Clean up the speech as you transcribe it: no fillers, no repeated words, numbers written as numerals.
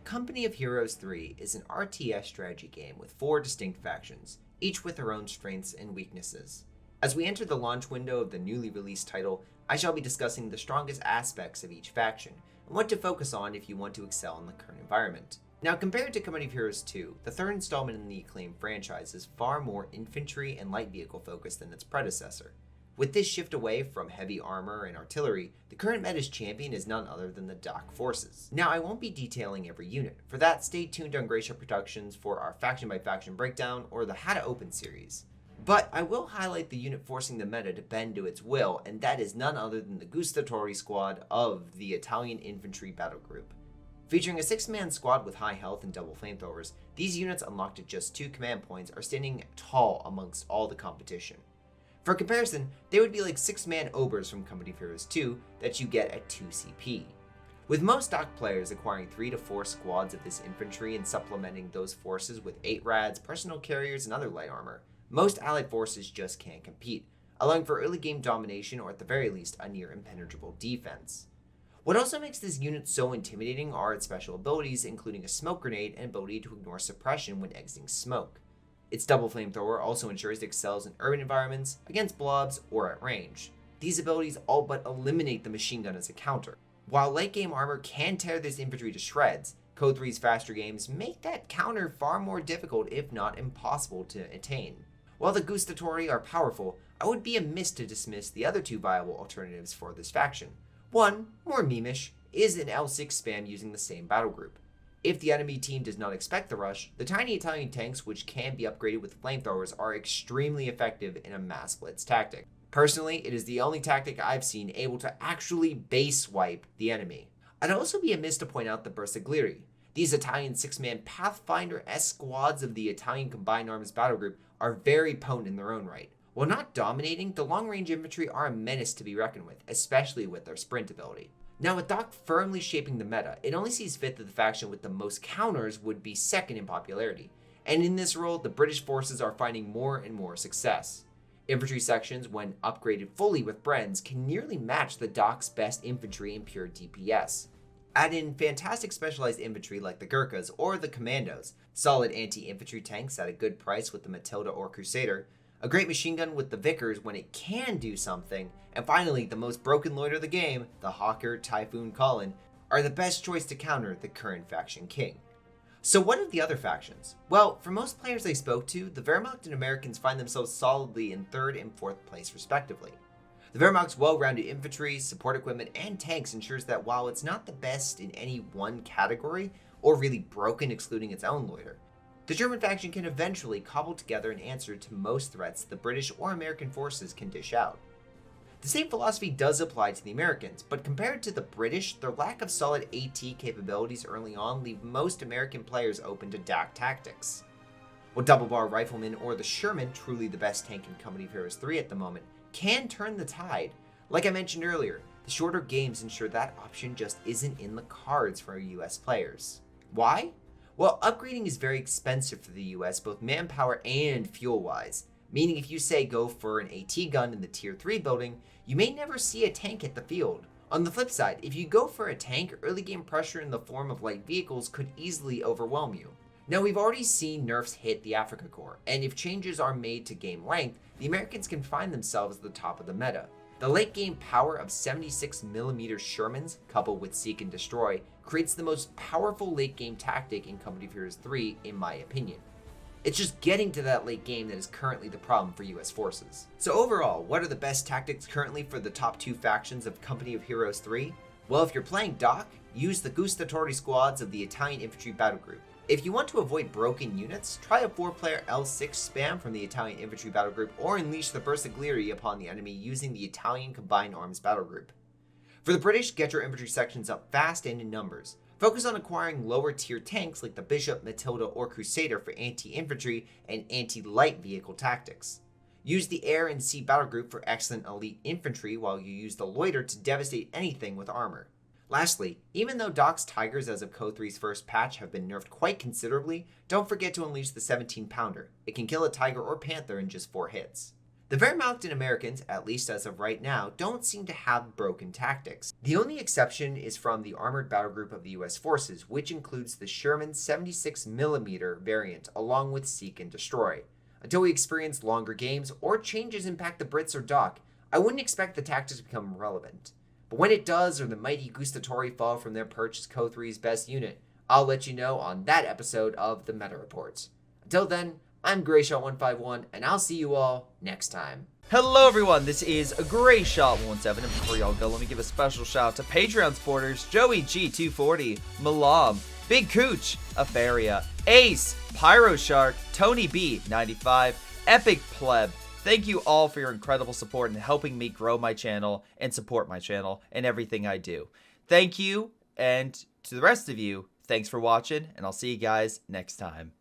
Company of Heroes 3 is an RTS strategy game with 4 distinct factions, each with their own strengths and weaknesses. As we enter the launch window of the newly released title, I shall be discussing the strongest aspects of each faction, and what to focus on if you want to excel in the current environment. Now, compared to Company of Heroes 2, the third installment in the acclaimed franchise is far more infantry and light vehicle focused than its predecessor. With this shift away from heavy armor and artillery, the current meta's champion is none other than the Dock Forces. Now, I won't be detailing every unit. For that, stay tuned on Greyshot Productions for our faction by faction breakdown or the How to Open series. But I will highlight the unit forcing the meta to bend to its will, and that is none other than the Gustatori squad of the Italian Infantry Battle Group. Featuring a 6-man squad with high health and double flamethrowers, these units unlocked at just 2 command points are standing tall amongst all the competition. For comparison, they would be like 6-man ogres from Company of Heroes 2 that you get at 2 CP. With most Dock players acquiring 3 to 4 squads of this infantry and supplementing those forces with 8 rads, personal carriers, and other light armor, most allied forces just can't compete, allowing for early game domination or at the very least a near impenetrable defense. What also makes this unit so intimidating are its special abilities, including a smoke grenade and ability to ignore suppression when exiting smoke. Its double flamethrower also ensures it excels in urban environments, against blobs, or at range. These abilities all but eliminate the machine gun as a counter. While late game armor can tear this infantry to shreds, Code 3's faster games make that counter far more difficult if not impossible to attain. While the Gustatori are powerful, I would be amiss to dismiss the other 2 viable alternatives for this faction. One, more memeish, is an L6 spam using the same battle group. If the enemy team does not expect the rush, the tiny Italian tanks which can be upgraded with flamethrowers are extremely effective in a mass blitz tactic. Personally, it is the only tactic I've seen able to actually base wipe the enemy. I'd also be amiss to point out the bersaglieri. These Italian 6-man Pathfinder-esque squads of the Italian Combined Arms Battle Group are very potent in their own right. While not dominating, the long-range infantry are a menace to be reckoned with, especially with their sprint ability. Now, with Dock firmly shaping the meta, it only sees fit that the faction with the most counters would be second in popularity, and in this role, the British forces are finding more and more success. Infantry sections, when upgraded fully with Brens, can nearly match the Dock's best infantry in pure DPS. Add in fantastic specialized infantry like the Gurkhas or the Commandos, solid anti-infantry tanks at a good price with the Matilda or Crusader, a great machine gun with the Vickers when it can do something, and finally, the most broken loader of the game, the Hawker Typhoon Colin, are the best choice to counter the current faction king. So what of the other factions? Well, for most players I spoke to, the Wehrmacht and Americans find themselves solidly in 3rd and 4th place respectively. The Wehrmacht's well-rounded infantry, support equipment, and tanks ensures that while it's not the best in any one category, or really broken excluding its own loiter, the German faction can eventually cobble together an answer to most threats the British or American forces can dish out. The same philosophy does apply to the Americans, but compared to the British, their lack of solid AT capabilities early on leave most American players open to DAC tactics. While Double Bar Rifleman or the Sherman, truly the best tank in Company of Heroes 3 at the moment, can turn the tide. Like I mentioned earlier, the shorter games ensure that option just isn't in the cards for US players. Why? Well, upgrading is very expensive for the US, both manpower and fuel-wise, meaning if you say go for an AT gun in the Tier 3 building, you may never see a tank hit the field. On the flip side, if you go for a tank, early game pressure in the form of light vehicles could easily overwhelm you. Now, we've already seen nerfs hit the Africa Corps, and if changes are made to game length, the Americans can find themselves at the top of the meta. The late game power of 76mm Shermans, coupled with Seek and Destroy, creates the most powerful late game tactic in Company of Heroes 3, in my opinion. It's just getting to that late game that is currently the problem for US forces. So overall, what are the best tactics currently for the top 2 factions of Company of Heroes 3? Well, if you're playing Dock, use the Gustatori squads of the Italian Infantry Battle Group. If you want to avoid broken units, try a 4-player L6 spam from the Italian Infantry Battle Group or unleash the bersaglieri upon the enemy using the Italian Combined Arms Battle Group. For the British, get your infantry sections up fast and in numbers. Focus on acquiring lower tier tanks like the Bishop, Matilda, or Crusader for anti-infantry and anti-light vehicle tactics. Use the Air and Sea Battle Group for excellent elite infantry while you use the Loiter to devastate anything with armor. Lastly, even though Dock's Tigers as of Code 3's first patch have been nerfed quite considerably, don't forget to unleash the 17-pounder. It can kill a Tiger or Panther in just 4 hits. The Wehrmacht Americans, at least as of right now, don't seem to have broken tactics. The only exception is from the armored battle group of the US forces, which includes the Sherman 76mm variant, along with Seek and Destroy. Until we experience longer games or changes impact the Brits or Doc, I wouldn't expect the tactics to become relevant. But when it does, or the mighty Gustatori fall from their perch as Co-3's best unit, I'll let you know on that episode of the Meta Reports. Until then, I'm Greyshot151, and I'll see you all next time. Hello everyone, this is Greyshot17, and before y'all go, let me give a special shout out to Patreon supporters Joey G240, Milam, Big Cooch, Aphyria, Ace, Pyro Shark, Tony B95, Epic Pleb. Thank you all for your incredible support and helping me grow my channel and support my channel and everything I do. Thank you, and to the rest of you, thanks for watching, and I'll see you guys next time.